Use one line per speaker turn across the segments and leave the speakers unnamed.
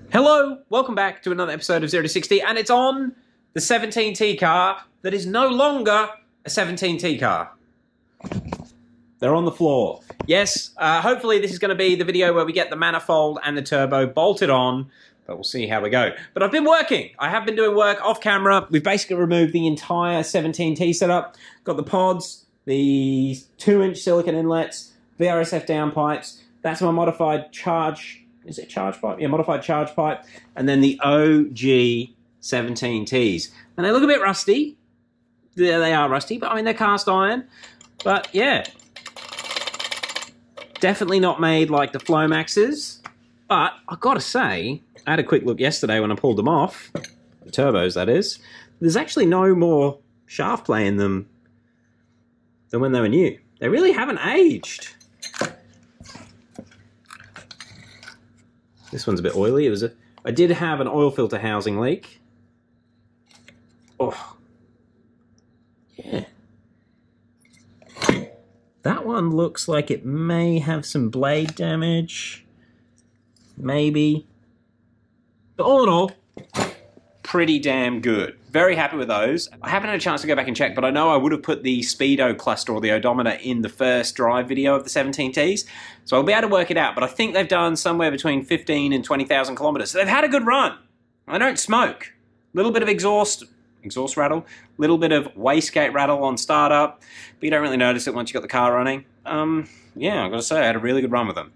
Hello, welcome back to another episode of 0 to 60, and it's on the 17T car that is no longer a 17T car. They're on the floor. Yes, hopefully this is going to be the video where we get the manifold and the turbo bolted on, but we'll see how we go. But I've been working. I have been doing work off camera. We've basically removed the entire 17T setup. Got the pods, the 2-inch silicon inlets, VRSF downpipes. That's my modified charge... Is it charge pipe? Yeah, modified charge pipe. And then the OG 17Ts. And they look a bit rusty. Yeah, they are rusty, but I mean, they're cast iron. But yeah, definitely not made like the Flomaxes. But I've got to say, I had a quick look yesterday when I pulled them off. The turbos, that is. There's actually no more shaft play in them than when they were new. They really haven't aged. This one's a bit oily. I did have an oil filter housing leak. Oh, yeah. That one looks like it may have some blade damage. Maybe. But all in all, pretty damn good. Very happy with those. I haven't had a chance to go back and check, but I know I would have put the speedo cluster or the odometer in the first drive video of the 17Ts, so I'll be able to work it out. But I think they've done somewhere between 15 and 20,000 kilometers. So they've had a good run. I don't smoke. A little bit of exhaust rattle, a little bit of wastegate rattle on startup, but you don't really notice it once you got the car running. Yeah, I've got to say, I had a really good run with them.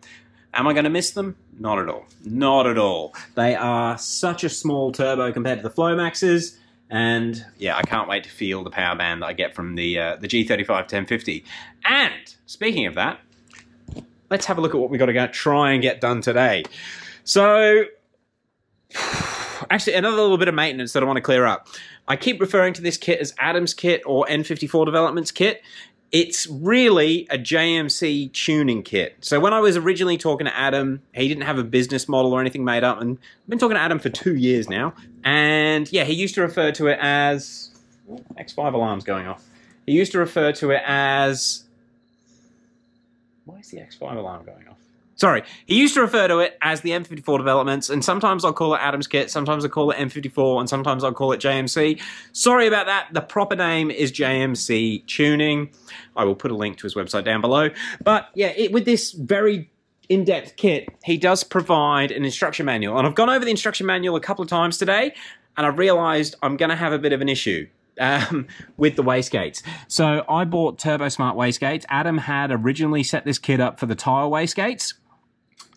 Am I going to miss them? Not at all. Not at all. They are such a small turbo compared to the Flomaxes. And yeah, I can't wait to feel the power band that I get from the G35 1050. And speaking of that, let's have a look at what we've got to try and get done today. So, actually, another little bit of maintenance that I want to clear up. I keep referring to this kit as Adam's kit or N54 Developments kit. It's really a JMC tuning kit. So when I was originally talking to Adam, he didn't have a business model or anything made up, and I've been talking to Adam for 2 years now. And yeah, he used to refer to it as... X5 alarm's going off. He used to refer to it as... Why is the X5 alarm going off? Sorry, he used to refer to it as the N54 Developments, and sometimes I'll call it Adam's Kit, sometimes I'll call it N54, and sometimes I'll call it JMC. Sorry about that, the proper name is JMC Tuning. I will put a link to his website down below. But yeah, with this very in-depth kit, he does provide an instruction manual, and I've gone over the instruction manual a couple of times today, and I've realised I'm going to have a bit of an issue. With the wastegates. So I bought Turbo Smart wastegates. Adam had originally set this kit up for the tile wastegates.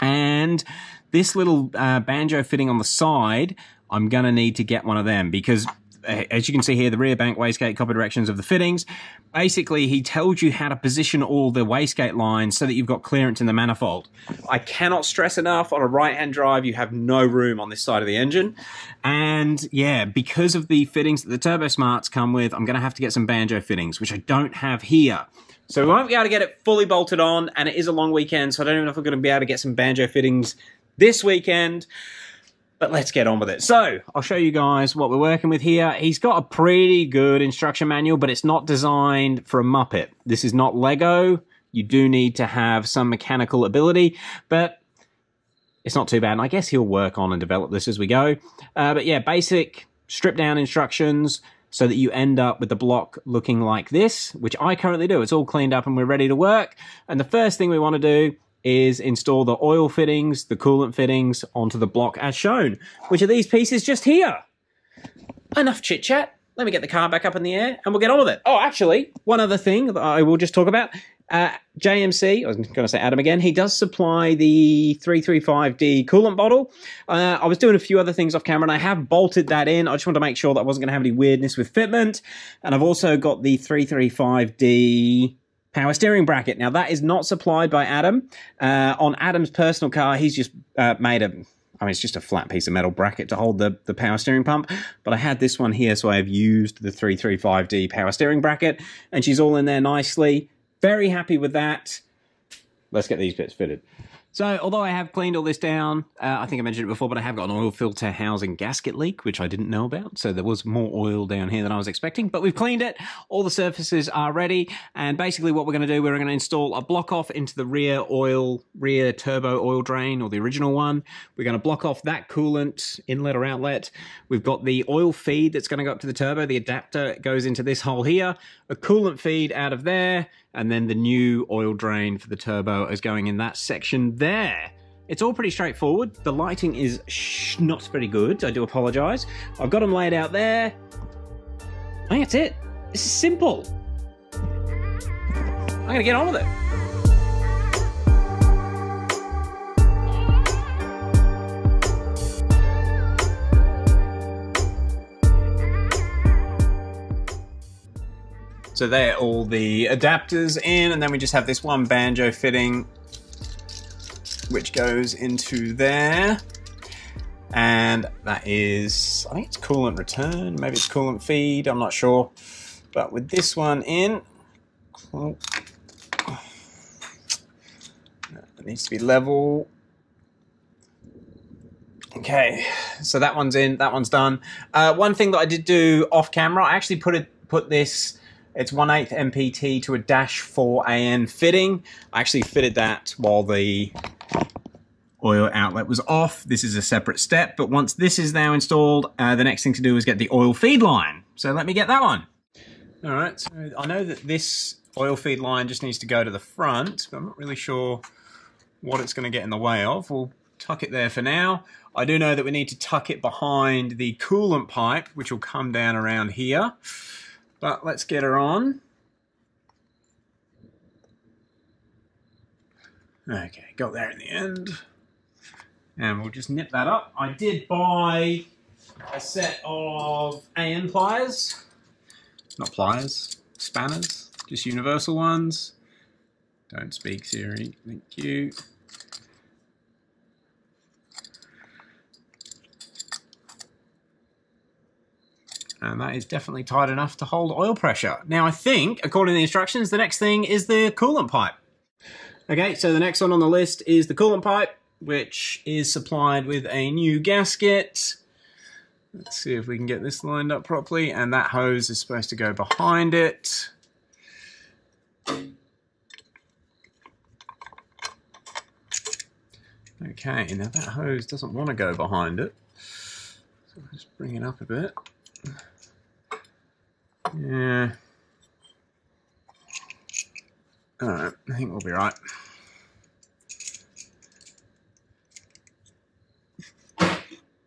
And this little banjo fitting on the side, I'm going to need to get one of them because, as you can see here, the rear bank wastegate copy directions of the fittings. Basically, he tells you how to position all the wastegate lines so that you've got clearance in the manifold. I cannot stress enough, on a right-hand drive, you have no room on this side of the engine. And yeah, because of the fittings that the Turbo Smarts come with, I'm going to have to get some banjo fittings, which I don't have here. So we won't be able to get it fully bolted on, and it is a long weekend, so I don't even know if we're going to be able to get some banjo fittings this weekend. But let's get on with it. So, I'll show you guys what we're working with here. He's got a pretty good instruction manual, but it's not designed for a Muppet. This is not Lego. You do need to have some mechanical ability, but it's not too bad. And I guess he'll work on and develop this as we go. But yeah, basic stripped-down instructions so that you end up with the block looking like this, which I currently do. It's all cleaned up and we're ready to work. And the first thing we want to do is install the oil fittings, the coolant fittings onto the block as shown, which are these pieces just here. Enough chit-chat. Let me get the car back up in the air and we'll get on with it. Oh, actually, one other thing that I will just talk about. JMC, I was going to say Adam again, he does supply the 335D coolant bottle. I was doing a few other things off camera and I have bolted that in. I just wanted to make sure that I wasn't going to have any weirdness with fitment. And I've also got the 335D power steering bracket. Now, that is not supplied by Adam. On Adam's personal car, he's just made a... I mean, it's just a flat piece of metal bracket to hold the power steering pump. But I had this one here, so I have used the 335D power steering bracket. And she's all in there nicely. Very happy with that. Let's get these bits fitted. So, although I have cleaned all this down, I think I mentioned it before, but I have got an oil filter housing gasket leak, which I didn't know about. So there was more oil down here than I was expecting, but we've cleaned it. All the surfaces are ready. And basically what we're going to do, we're going to install a block off into the rear turbo oil drain, or the original one. We're going to block off that coolant inlet or outlet. We've got the oil feed that's going to go up to the turbo. The adapter goes into this hole here, a coolant feed out of there, and then the new oil drain for the turbo is going in that section there. It's all pretty straightforward. The lighting is not very good. I do apologise. I've got them laid out there. I think that's it. This is simple. I'm going to get on with it. So there are all the adapters in, and then we just have this one banjo fitting which goes into there. And that is, I think it's coolant return, maybe it's coolant feed, I'm not sure. But with this one in, it needs to be level. Okay, so that one's in, that one's done. One thing that I did do off camera, I actually put this, it's 1/8 MPT to a -4 AN fitting. I actually fitted that while the oil outlet was off. This is a separate step, but once this is now installed, the next thing to do is get the oil feed line. So let me get that one. All right, so I know that this oil feed line just needs to go to the front, but I'm not really sure what it's going to get in the way of. We'll tuck it there for now. I do know that we need to tuck it behind the coolant pipe, which will come down around here. But let's get her on. Okay, got there in the end. And we'll just nip that up. I did buy a set of AN pliers. Not pliers, spanners, just universal ones. Don't speak Siri, thank you. And that is definitely tight enough to hold oil pressure. Now I think, according to the instructions, the next thing is the coolant pipe. Okay, so the next one on the list is the coolant pipe, which is supplied with a new gasket. Let's see if we can get this lined up properly. And that hose is supposed to go behind it. Okay, now that hose doesn't want to go behind it. So I'll just bring it up a bit. Yeah. Alright, I think we'll be right.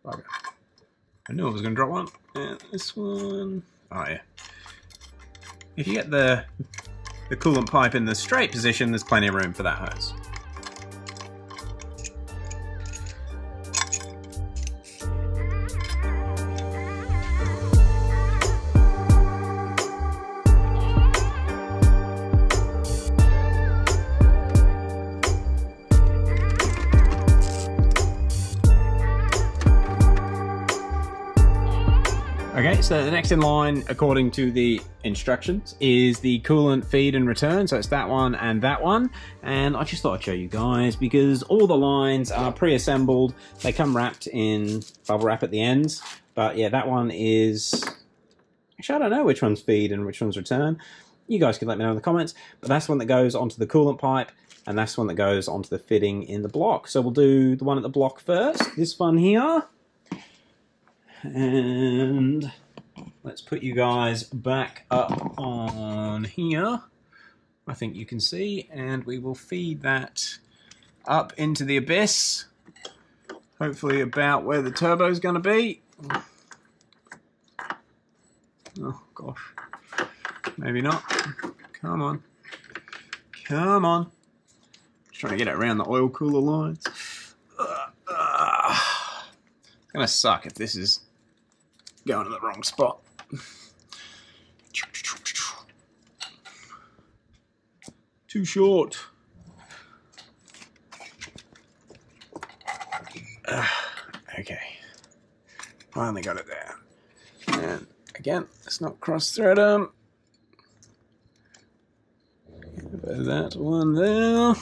Bugger. I knew I was going to drop one. And this one. Oh, yeah. If you get the coolant pipe in the straight position, there's plenty of room for that hose. Okay, so the next in line, according to the instructions, is the coolant feed and return. So it's that one and that one. And I just thought I'd show you guys because all the lines are pre-assembled. They come wrapped in bubble wrap at the ends. But yeah, that one is... Actually, I don't know which one's feed and which one's return. You guys can let me know in the comments. But that's the one that goes onto the coolant pipe. And that's the one that goes onto the fitting in the block. So we'll do the one at the block first. This one here. And let's put you guys back up on here. I think you can see, and we will feed that up into the abyss. Hopefully about where the turbo is going to be. Oh gosh, maybe not. Come on, come on. Just trying to get it around the oil cooler lines. It's gonna suck if this is going to the wrong spot. Too short. Okay. Finally got it there. And again, let's not cross-thread them. That one there.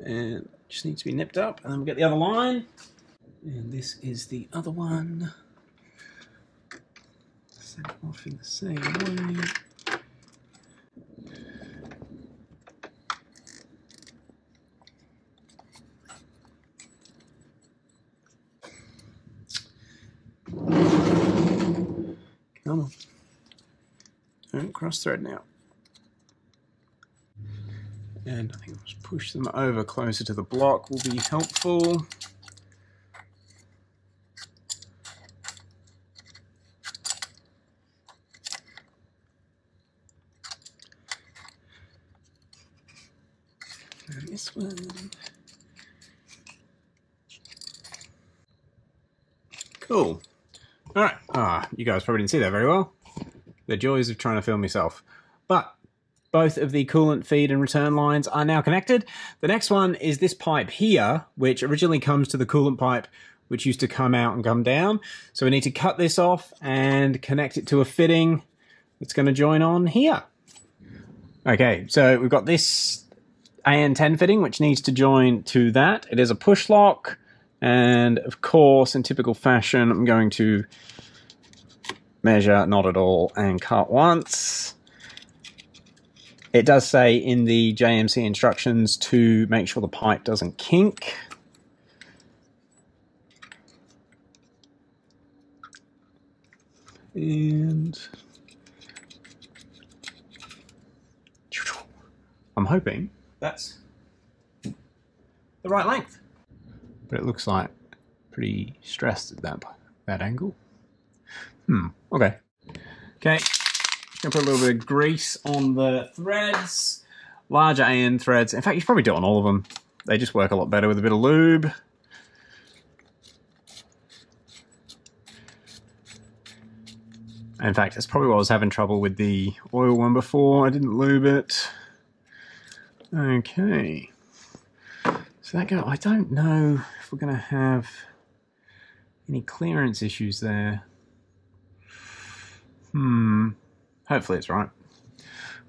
And just needs to be nipped up, and then we'll get the other line. And this is the other one. Set it off in the same way. Come on. Don't cross thread now. And I think I'll just push them over closer to the block will be helpful. And this one. Cool. Alright. You guys probably didn't see that very well. The joys of trying to film yourself. But both of the coolant feed and return lines are now connected. The next one is this pipe here, which originally comes to the coolant pipe, which used to come out and come down. So we need to cut this off and connect it to a fitting that's going to join on here. Okay, so we've got this AN10 fitting, which needs to join to that. It is a push lock. And of course, in typical fashion, I'm going to measure not at all and cut once. It does say in the JMC instructions to make sure the pipe doesn't kink. And I'm hoping that's the right length. But it looks like pretty stressed at that angle. Okay. Okay. Gonna put a little bit of grease on the threads. Larger AN threads. In fact, you should probably do it on all of them. They just work a lot better with a bit of lube. In fact, that's probably why I was having trouble with the oil one before. I didn't lube it. Okay. So that I don't know if we're going to have any clearance issues there. Hopefully it's right.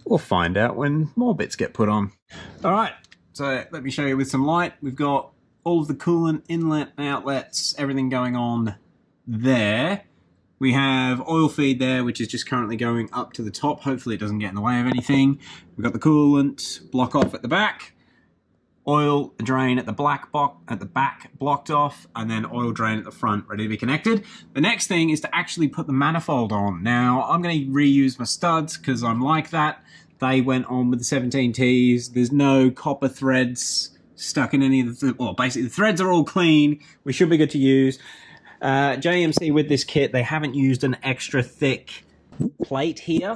We'll find out when more bits get put on. Alright, so let me show you with some light. We've got all of the coolant inlet and outlets, everything going on there. We have oil feed there, which is just currently going up to the top. Hopefully it doesn't get in the way of anything. We've got the coolant block off at the back. Oil drain at the back blocked off, and then oil drain at the front ready to be connected. The next thing is to actually put the manifold on. Now, I'm going to reuse my studs because I'm like that. They went on with the 17Ts. There's no copper threads stuck in any of the... Well, basically, the threads are all clean. We should be good to use. JMC with this kit, they haven't used an extra thick plate here.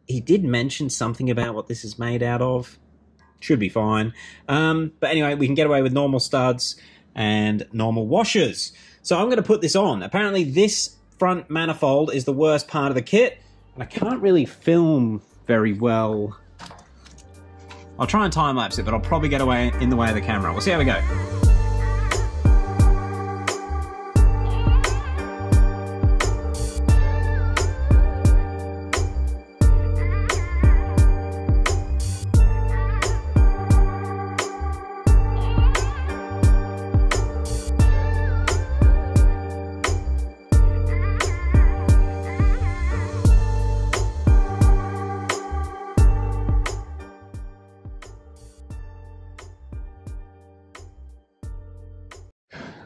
He did mention something about what this is made out of. Should be fine. But anyway, we can get away with normal studs and normal washers. So I'm going to put this on. Apparently this front manifold is the worst part of the kit, and I can't really film very well. I'll try and time-lapse it, but I'll probably get away in the way of the camera. We'll see how we go.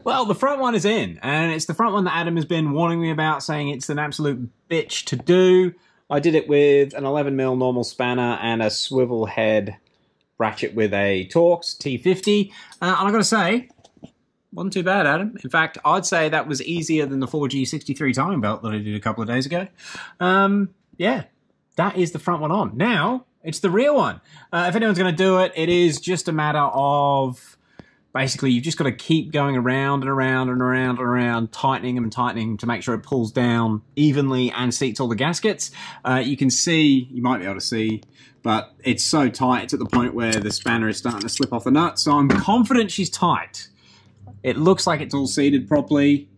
Well, the front one is in, and it's the front one that Adam has been warning me about, saying it's an absolute bitch to do. I did it with an 11mm normal spanner and a swivel head ratchet with a Torx T50. And I've got to say, wasn't too bad, Adam. In fact, I'd say that was easier than the 4G63 timing belt that I did a couple of days ago. Yeah, that is the front one on. Now, it's the rear one. If anyone's going to do it, it is just a matter of... Basically, you've just got to keep going around and around and around and around, tightening them and tightening to make sure it pulls down evenly and seats all the gaskets. You can see, you might be able to see, but it's so tight, it's at the point where the spanner is starting to slip off the nut. So I'm confident she's tight. It looks like it's all seated properly.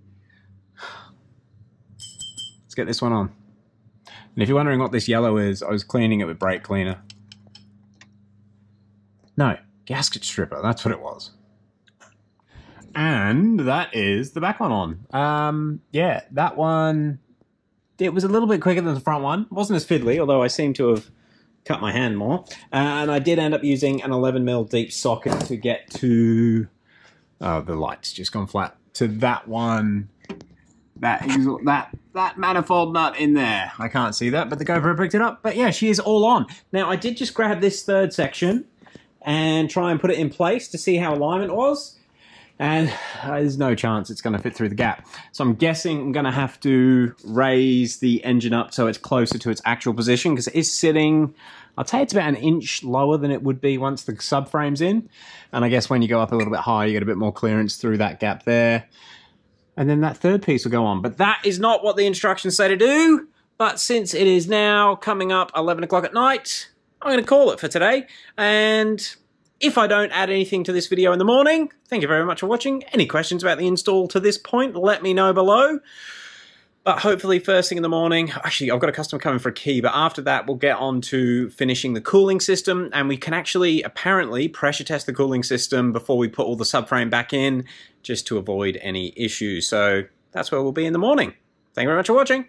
Let's get this one on. And if you're wondering what this yellow is, I was cleaning it with brake cleaner.
No, gasket stripper. That's what it was. And that is the back one on. Yeah, that one, it was a little bit quicker than the front one. It wasn't as fiddly, although I seem to have cut my hand more. And I did end up using an 11mm deep socket to get to... Oh, the light's just gone flat. To that one, that manifold nut in there. I can't see that, but the GoPro picked it up. But yeah, she is all on. Now, I did just grab this third section and try and put it in place to see how alignment was. And there's no chance it's going to fit through the gap. So I'm guessing I'm going to have to raise the engine up so it's closer to its actual position, because it is sitting, I'd say it's about an inch lower than it would be once the subframe's in. And I guess when you go up a little bit higher, you get a bit more clearance through that gap there. And then that third piece will go on. But that is not what the instructions say to do. But since it is now coming up 11 o'clock at night, I'm going to call it for today. And if I don't add anything to this video in the morning, thank you very much for watching. Any questions about the install to this point, let me know below. But hopefully first thing in the morning, actually I've got a customer coming for a key, but after that we'll get on to finishing the cooling system, and we can actually apparently pressure test the cooling system before we put all the subframe back in, just to avoid any issues. So that's where we'll be in the morning. Thank you very much for watching.